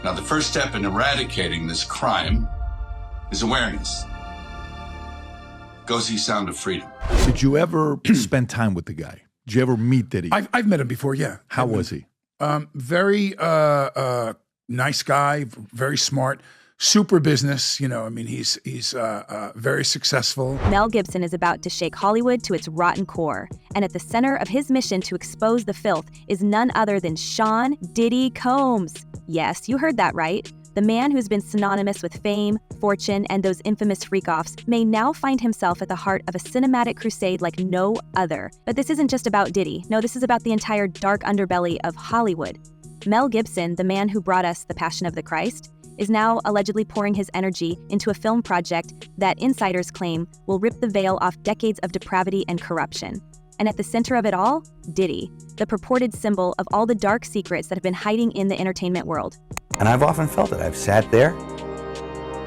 Now, the first step in eradicating this crime is awareness. Go see Sound of Freedom. Did you ever spend time with the guy? Did you ever meet Diddy? I've met him before, yeah. How was he? Very nice guy, very smart, super business. You know, I mean, he's very successful. Mel Gibson is about to shake Hollywood to its rotten core. And at the center of his mission to expose the filth is none other than Sean Diddy Combs. Yes, you heard that right. The man who's been synonymous with fame, fortune, and those infamous freak-offs may now find himself at the heart of a cinematic crusade like no other. But this isn't just about Diddy. No, this is about the entire dark underbelly of Hollywood. Mel Gibson, the man who brought us The Passion of the Christ, is now allegedly pouring his energy into a film project that insiders claim will rip the veil off decades of depravity and corruption. And at the center of it all, Diddy, the purported symbol of all the dark secrets that have been hiding in the entertainment world. And I've often felt it. I've sat there,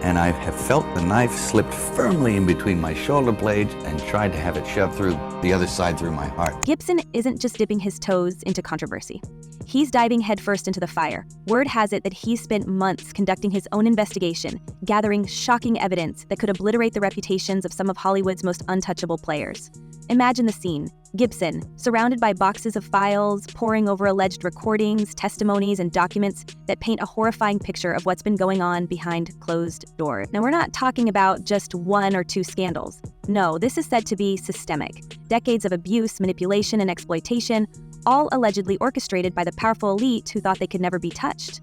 and I have felt the knife slipped firmly in between my shoulder blades and tried to have it shoved through the other side through my heart. Gibson isn't just dipping his toes into controversy. He's diving headfirst into the fire. Word has it that he's spent months conducting his own investigation, gathering shocking evidence that could obliterate the reputations of some of Hollywood's most untouchable players. Imagine the scene. Gibson, surrounded by boxes of files, poring over alleged recordings, testimonies, and documents that paint a horrifying picture of what's been going on behind closed doors. Now, we're not talking about just one or two scandals. No, this is said to be systemic. Decades of abuse, manipulation, and exploitation, all allegedly orchestrated by the powerful elite who thought they could never be touched.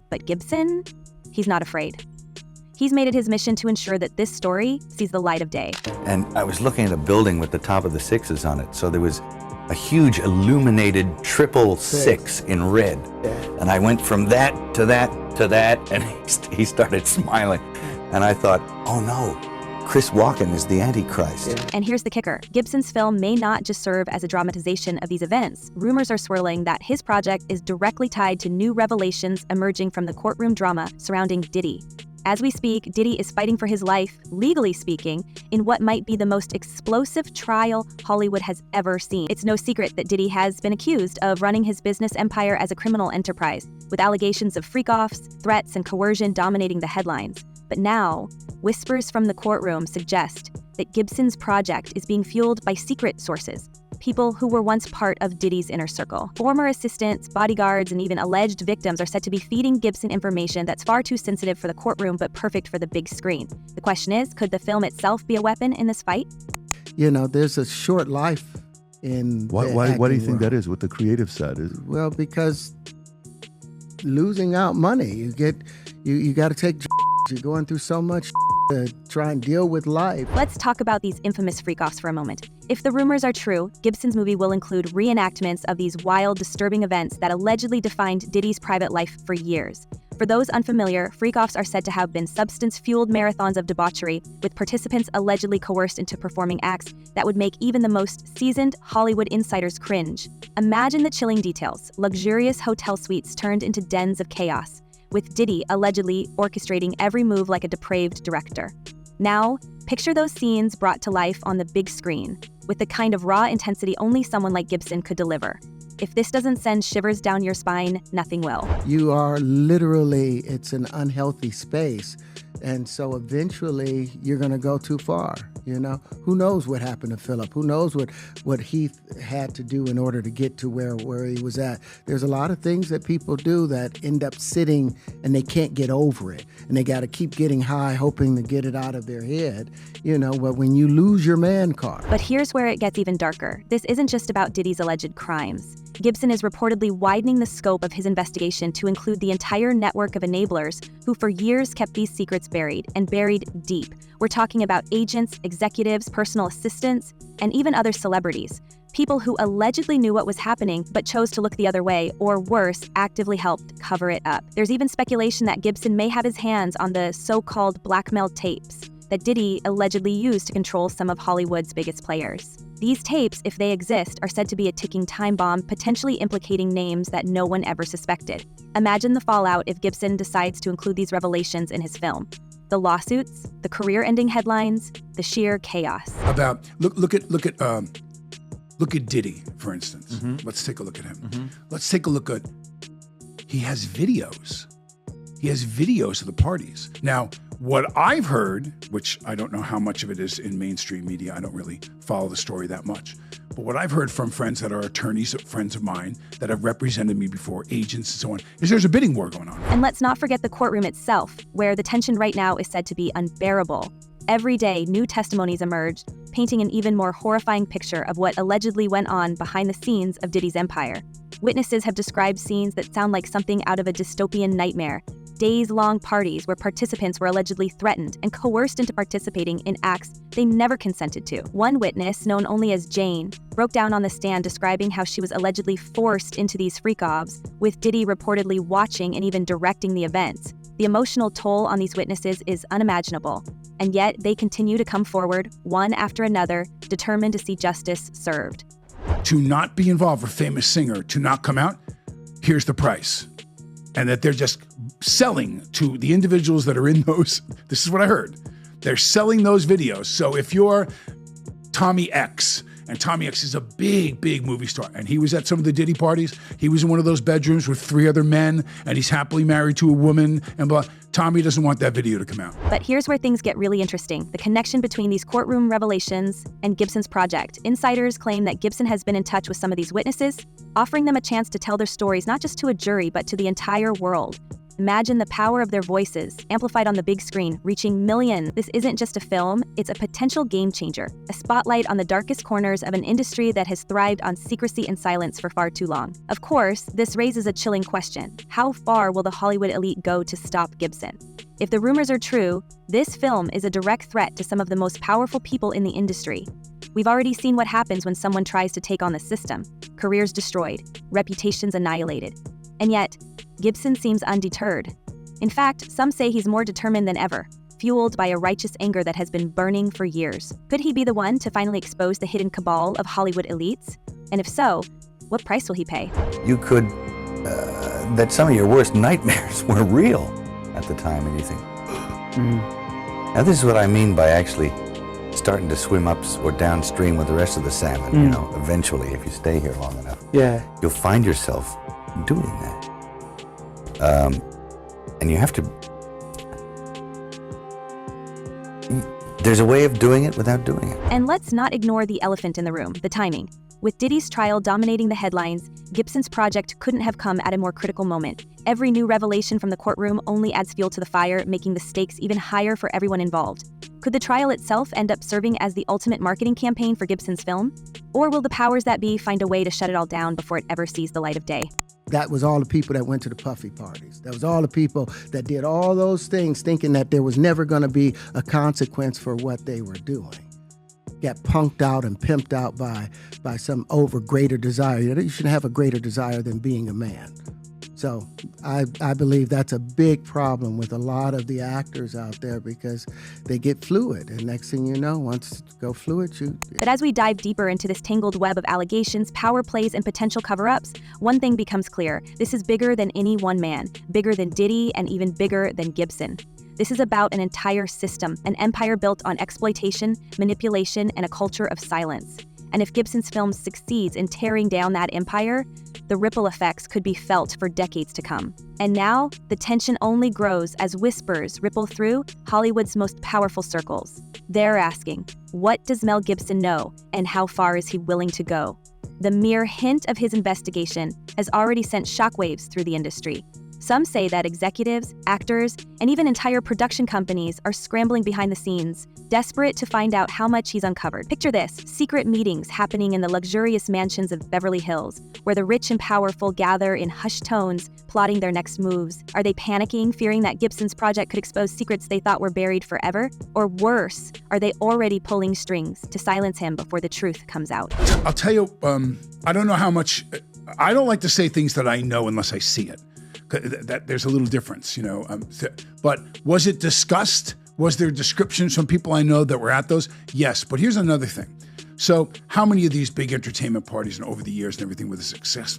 But Gibson, he's not afraid. He's made it his mission to ensure that this story sees the light of day. And I was looking at a building with the top of the sixes on it, so there was a huge illuminated triple six in red. And I went from that to that to that, and he started smiling. And I thought, oh no, Chris Walken is the Antichrist. And here's the kicker. Gibson's film may not just serve as a dramatization of these events. Rumors are swirling that his project is directly tied to new revelations emerging from the courtroom drama surrounding Diddy. As we speak, Diddy is fighting for his life, legally speaking, in what might be the most explosive trial Hollywood has ever seen. It's no secret that Diddy has been accused of running his business empire as a criminal enterprise, with allegations of freak-offs, threats, and coercion dominating the headlines. But now, whispers from the courtroom suggest that Gibson's project is being fueled by secret sources, people who were once part of Diddy's inner circle. Former assistants, bodyguards, and even alleged victims are said to be feeding Gibson information that's far too sensitive for the courtroom but perfect for the big screen. The question is, could the film itself be a weapon in this fight? You know, there's a short life in Why do you think that is, what the creative side is? Well, because losing out money, you got to take you're going through so much to try and deal with life. Let's talk about these infamous freak-offs for a moment. If the rumors are true, Gibson's movie will include reenactments of these wild, disturbing events that allegedly defined Diddy's private life for years. For those unfamiliar, freak-offs are said to have been substance-fueled marathons of debauchery, with participants allegedly coerced into performing acts that would make even the most seasoned Hollywood insiders cringe. Imagine the chilling details: luxurious hotel suites turned into dens of chaos, with Diddy allegedly orchestrating every move like a depraved director. Now, picture those scenes brought to life on the big screen, with the kind of raw intensity only someone like Gibson could deliver. If this doesn't send shivers down your spine, nothing will. You are literally, it's an unhealthy space. And so eventually you're going to go too far, you know? Who knows what happened to Philip? Who knows what Heath had to do in order to get to where he was at? There's a lot of things that people do that end up sitting and they can't get over it. And they got to keep getting high, hoping to get it out of their head, you know, but when you lose your man card. But here's where it gets even darker. This isn't just about Diddy's alleged crimes. Gibson is reportedly widening the scope of his investigation to include the entire network of enablers who for years kept these secrets buried, and buried deep. We're talking about agents, executives, personal assistants, and even other celebrities. People who allegedly knew what was happening but chose to look the other way, or worse, actively helped cover it up. There's even speculation that Gibson may have his hands on the so-called blackmail tapes that Diddy allegedly used to control some of Hollywood's biggest players. These tapes, if they exist, are said to be a ticking time bomb, potentially implicating names that no one ever suspected. Imagine the fallout if Gibson decides to include these revelations in his film. The lawsuits, the career-ending headlines, the sheer chaos. Look at Diddy, for instance. Mm-hmm. Let's take a look at him. Mm-hmm. Let's take a look at, he has videos He has videos of the parties. Now, what I've heard, which I don't know how much of it is in mainstream media, I don't really follow the story that much, but what I've heard from friends that are attorneys, friends of mine that have represented me before, agents and so on, is there's a bidding war going on. And let's not forget the courtroom itself, where the tension right now is said to be unbearable. Every day, new testimonies emerged, painting an even more horrifying picture of what allegedly went on behind the scenes of Diddy's empire. Witnesses have described scenes that sound like something out of a dystopian nightmare. Days-long parties where participants were allegedly threatened and coerced into participating in acts they never consented to. One witness, known only as Jane, broke down on the stand describing how she was allegedly forced into these freak-offs, with Diddy reportedly watching and even directing the events. The emotional toll on these witnesses is unimaginable, and yet they continue to come forward, one after another, determined to see justice served. To not be involved, a famous singer, to not come out, here's the price. And that they're just selling to the individuals that are in those. This is what I heard. They're selling those videos. So if you're Tommy X, and Tommy X is a big, big movie star, and he was at some of the Diddy parties, he was in one of those bedrooms with 3 other men, and he's happily married to a woman, and blah. Tommy doesn't want that video to come out. But here's where things get really interesting. The connection between these courtroom revelations and Gibson's project. Insiders claim that Gibson has been in touch with some of these witnesses, offering them a chance to tell their stories not just to a jury, but to the entire world. Imagine the power of their voices, amplified on the big screen, reaching millions. This isn't just a film, it's a potential game changer, a spotlight on the darkest corners of an industry that has thrived on secrecy and silence for far too long. Of course, this raises a chilling question. How far will the Hollywood elite go to stop Gibson? If the rumors are true, this film is a direct threat to some of the most powerful people in the industry. We've already seen what happens when someone tries to take on the system. Careers destroyed, reputations annihilated. And yet, Gibson seems undeterred. In fact, some say he's more determined than ever, fueled by a righteous anger that has been burning for years. Could he be the one to finally expose the hidden cabal of Hollywood elites? And if so, what price will he pay? You could, that some of your worst nightmares were real at the time, and you think, Now this is what I mean by actually starting to swim up or downstream with the rest of the salmon, you know, eventually, if you stay here long enough. Yeah. You'll find yourself doing that. And you have to, there's a way of doing it without doing it. And let's not ignore the elephant in the room, the timing. With Diddy's trial dominating the headlines, Gibson's project couldn't have come at a more critical moment. Every new revelation from the courtroom only adds fuel to the fire, making the stakes even higher for everyone involved. Could the trial itself end up serving as the ultimate marketing campaign for Gibson's film? Or will the powers that be find a way to shut it all down before it ever sees the light of day? That was all the people that went to the puffy parties. That was all the people that did all those things thinking that there was never going to be a consequence for what they were doing. Got punked out and pimped out by some greater desire. You shouldn't have a greater desire than being a man. So I believe that's a big problem with a lot of the actors out there because they get fluid. And next thing you know, once you go fluid, But as we dive deeper into this tangled web of allegations, power plays, and potential cover-ups, one thing becomes clear. This is bigger than any one man, bigger than Diddy, and even bigger than Gibson. This is about an entire system, an empire built on exploitation, manipulation, and a culture of silence. And if Gibson's film succeeds in tearing down that empire, the ripple effects could be felt for decades to come. And now, the tension only grows as whispers ripple through Hollywood's most powerful circles. They're asking, what does Mel Gibson know, and how far is he willing to go? The mere hint of his investigation has already sent shockwaves through the industry. Some say that executives, actors, and even entire production companies are scrambling behind the scenes, desperate to find out how much he's uncovered. Picture this: secret meetings happening in the luxurious mansions of Beverly Hills, where the rich and powerful gather in hushed tones, plotting their next moves. Are they panicking, fearing that Gibson's project could expose secrets they thought were buried forever? Or worse, are they already pulling strings to silence him before the truth comes out? I'll tell you, I don't know how much, I don't like to say things that I know unless I see it. That there's a little difference, you know. But was it discussed? Was there descriptions from people I know that were at those? Yes, but here's another thing. So how many of these big entertainment parties and over the years and everything with as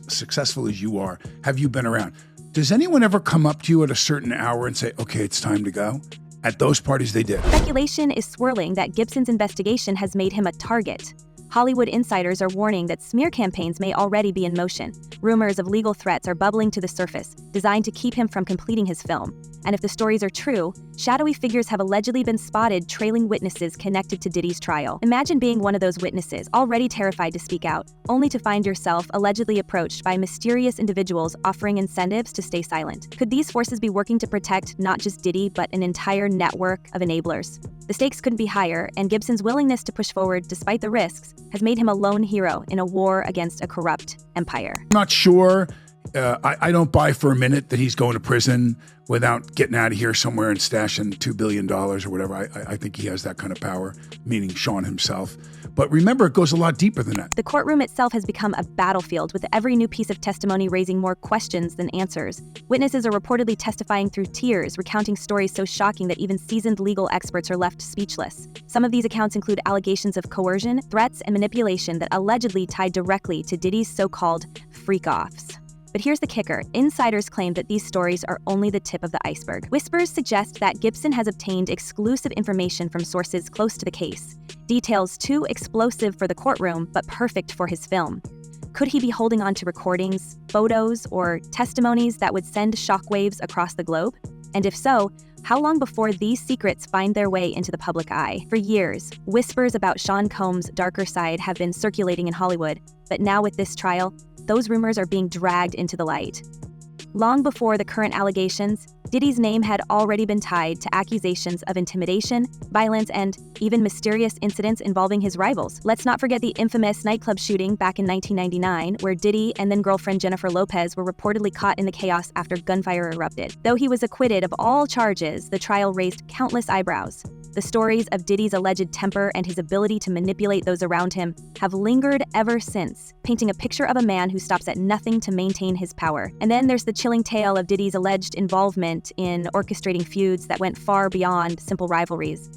successful as you are, have you been around? Does anyone ever come up to you at a certain hour and say, okay, it's time to go? At those parties they did. Speculation is swirling that Gibson's investigation has made him a target. Hollywood insiders are warning that smear campaigns may already be in motion. Rumors of legal threats are bubbling to the surface, designed to keep him from completing his film. And if the stories are true, shadowy figures have allegedly been spotted trailing witnesses connected to Diddy's trial. Imagine being one of those witnesses, already terrified to speak out, only to find yourself allegedly approached by mysterious individuals offering incentives to stay silent. Could these forces be working to protect not just Diddy, but an entire network of enablers? The stakes couldn't be higher, and Gibson's willingness to push forward despite the risks has made him a lone hero in a war against a corrupt empire. I'm not sure. I don't buy for a minute that he's going to prison without getting out of here somewhere and stashing $2 billion or whatever. I think he has that kind of power, meaning Sean himself. But remember, it goes a lot deeper than that. The courtroom itself has become a battlefield, with every new piece of testimony raising more questions than answers. Witnesses are reportedly testifying through tears, recounting stories so shocking that even seasoned legal experts are left speechless. Some of these accounts include allegations of coercion, threats, and manipulation that allegedly tied directly to Diddy's so-called freak-offs. But here's the kicker. Insiders claim that these stories are only the tip of the iceberg. Whispers suggest that Gibson has obtained exclusive information from sources close to the case. Details too explosive for the courtroom, but perfect for his film. Could he be holding on to recordings, photos, or testimonies that would send shockwaves across the globe? And if so, how long before these secrets find their way into the public eye? For years, whispers about Sean Combs' darker side have been circulating in Hollywood, but now with this trial, those rumors are being dragged into the light. Long before the current allegations, Diddy's name had already been tied to accusations of intimidation, violence, and even mysterious incidents involving his rivals. Let's not forget the infamous nightclub shooting back in 1999, where Diddy and then girlfriend Jennifer Lopez were reportedly caught in the chaos after gunfire erupted. Though he was acquitted of all charges, the trial raised countless eyebrows. The stories of Diddy's alleged temper and his ability to manipulate those around him have lingered ever since, painting a picture of a man who stops at nothing to maintain his power. And then there's the chilling tale of Diddy's alleged involvement in orchestrating feuds that went far beyond simple rivalries.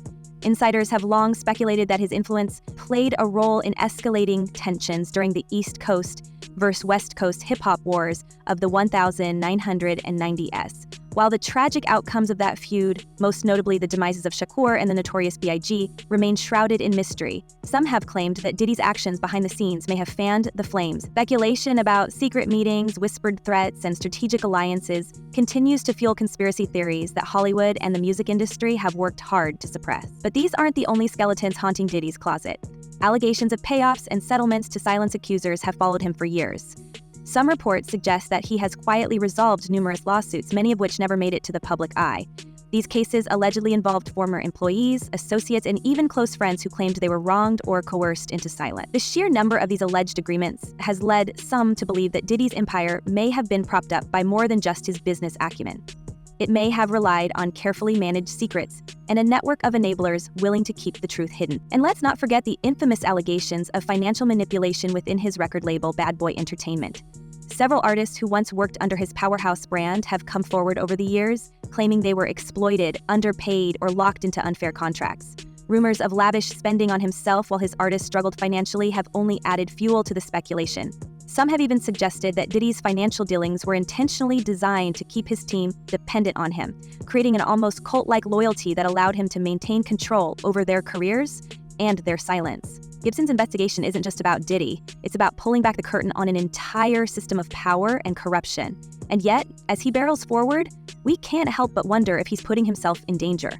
Insiders have long speculated that his influence played a role in escalating tensions during the East Coast versus West Coast hip-hop wars of the 1990s. While the tragic outcomes of that feud, most notably the demises of Shakur and the Notorious B.I.G., remain shrouded in mystery, some have claimed that Diddy's actions behind the scenes may have fanned the flames. Speculation about secret meetings, whispered threats, and strategic alliances continues to fuel conspiracy theories that Hollywood and the music industry have worked hard to suppress. But these aren't the only skeletons haunting Diddy's closet. Allegations of payoffs and settlements to silence accusers have followed him for years. Some reports suggest that he has quietly resolved numerous lawsuits, many of which never made it to the public eye. These cases allegedly involved former employees, associates, and even close friends who claimed they were wronged or coerced into silence. The sheer number of these alleged agreements has led some to believe that Diddy's empire may have been propped up by more than just his business acumen. It may have relied on carefully managed secrets and a network of enablers willing to keep the truth hidden. And let's not forget the infamous allegations of financial manipulation within his record label, Bad Boy Entertainment. Several artists who once worked under his powerhouse brand have come forward over the years, claiming they were exploited, underpaid, or locked into unfair contracts. Rumors of lavish spending on himself while his artists struggled financially have only added fuel to the speculation. Some have even suggested that Diddy's financial dealings were intentionally designed to keep his team dependent on him, creating an almost cult-like loyalty that allowed him to maintain control over their careers and their silence. Gibson's investigation isn't just about Diddy, it's about pulling back the curtain on an entire system of power and corruption. And yet, as he barrels forward, we can't help but wonder if he's putting himself in danger.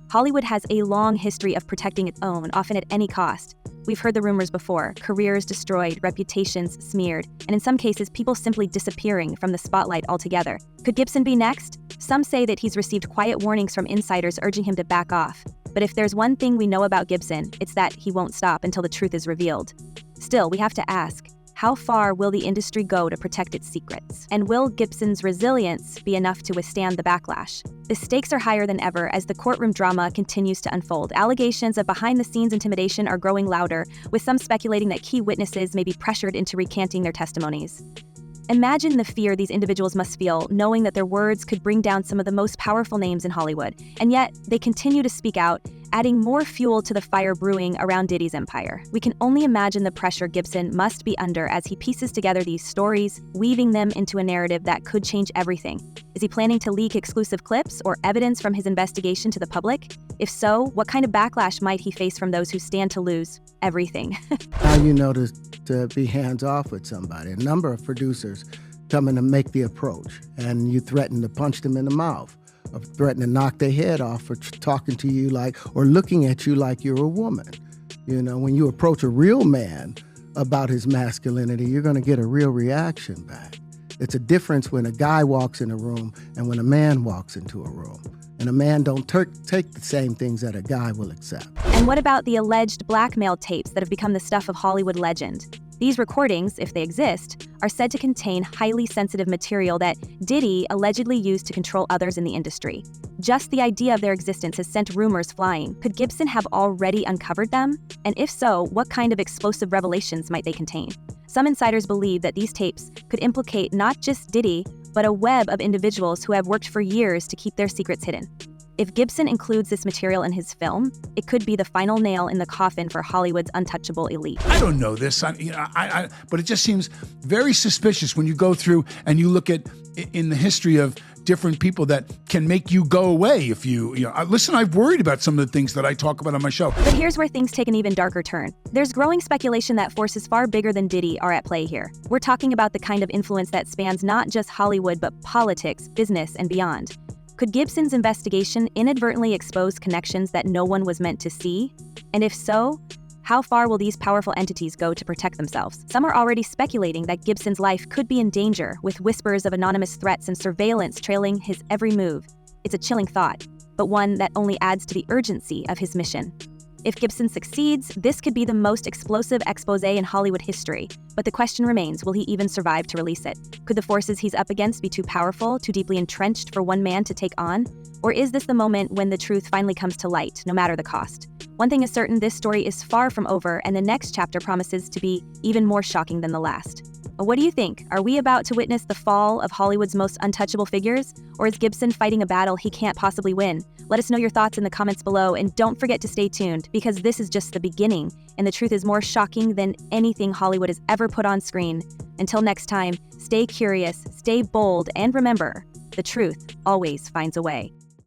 Hollywood has a long history of protecting its own, often at any cost. We've heard the rumors before: careers destroyed, reputations smeared, and in some cases, people simply disappearing from the spotlight altogether. Could Gibson be next? Some say that he's received quiet warnings from insiders urging him to back off. But if there's one thing we know about Gibson, it's that he won't stop until the truth is revealed. Still, we have to ask, how far will the industry go to protect its secrets? And will Gibson's resilience be enough to withstand the backlash? The stakes are higher than ever as the courtroom drama continues to unfold. Allegations of behind-the-scenes intimidation are growing louder, with some speculating that key witnesses may be pressured into recanting their testimonies. Imagine the fear these individuals must feel, knowing that their words could bring down some of the most powerful names in Hollywood, and yet they continue to speak out, adding more fuel to the fire brewing around Diddy's empire. We can only imagine the pressure Gibson must be under as he pieces together these stories, weaving them into a narrative that could change everything. Is he planning to leak exclusive clips or evidence from his investigation to the public? If so, what kind of backlash might he face from those who stand to lose everything? How you know to be hands-off with somebody. A number of producers come in to make the approach, and you threaten to punch them in the mouth threaten to knock their head off for talking to you like, or looking at you like you're a woman. You know, when you approach a real man about his masculinity, you're going to get a real reaction back. It's a difference when a guy walks in a room and when a man walks into a room. And a man don't take the same things that a guy will accept. And what about the alleged blackmail tapes that have become the stuff of Hollywood legend? These recordings, if they exist, are said to contain highly sensitive material that Diddy allegedly used to control others in the industry. Just the idea of their existence has sent rumors flying. Could Gibson have already uncovered them? And if so, what kind of explosive revelations might they contain? Some insiders believe that these tapes could implicate not just Diddy, but a web of individuals who have worked for years to keep their secrets hidden. If Gibson includes this material in his film, it could be the final nail in the coffin for Hollywood's untouchable elite. I don't know this, but it just seems very suspicious when you go through and you look at in the history of different people that can make you go away if you know. Listen, I've worried about some of the things that I talk about on my show. But here's where things take an even darker turn. There's growing speculation that forces far bigger than Diddy are at play here. We're talking about the kind of influence that spans not just Hollywood, but politics, business, and beyond. Could Gibson's investigation inadvertently expose connections that no one was meant to see? And if so, how far will these powerful entities go to protect themselves? Some are already speculating that Gibson's life could be in danger, with whispers of anonymous threats and surveillance trailing his every move. It's a chilling thought, but one that only adds to the urgency of his mission. If Gibson succeeds, this could be the most explosive expose in Hollywood history. But the question remains, will he even survive to release it? Could the forces he's up against be too powerful, too deeply entrenched for one man to take on? Or is this the moment when the truth finally comes to light, no matter the cost? One thing is certain, this story is far from over, and the next chapter promises to be even more shocking than the last. What do you think? Are we about to witness the fall of Hollywood's most untouchable figures? Or is Gibson fighting a battle he can't possibly win? Let us know your thoughts in the comments below, and don't forget to stay tuned, because this is just the beginning, and the truth is more shocking than anything Hollywood has ever put on screen. Until next time, stay curious, stay bold, and remember, the truth always finds a way.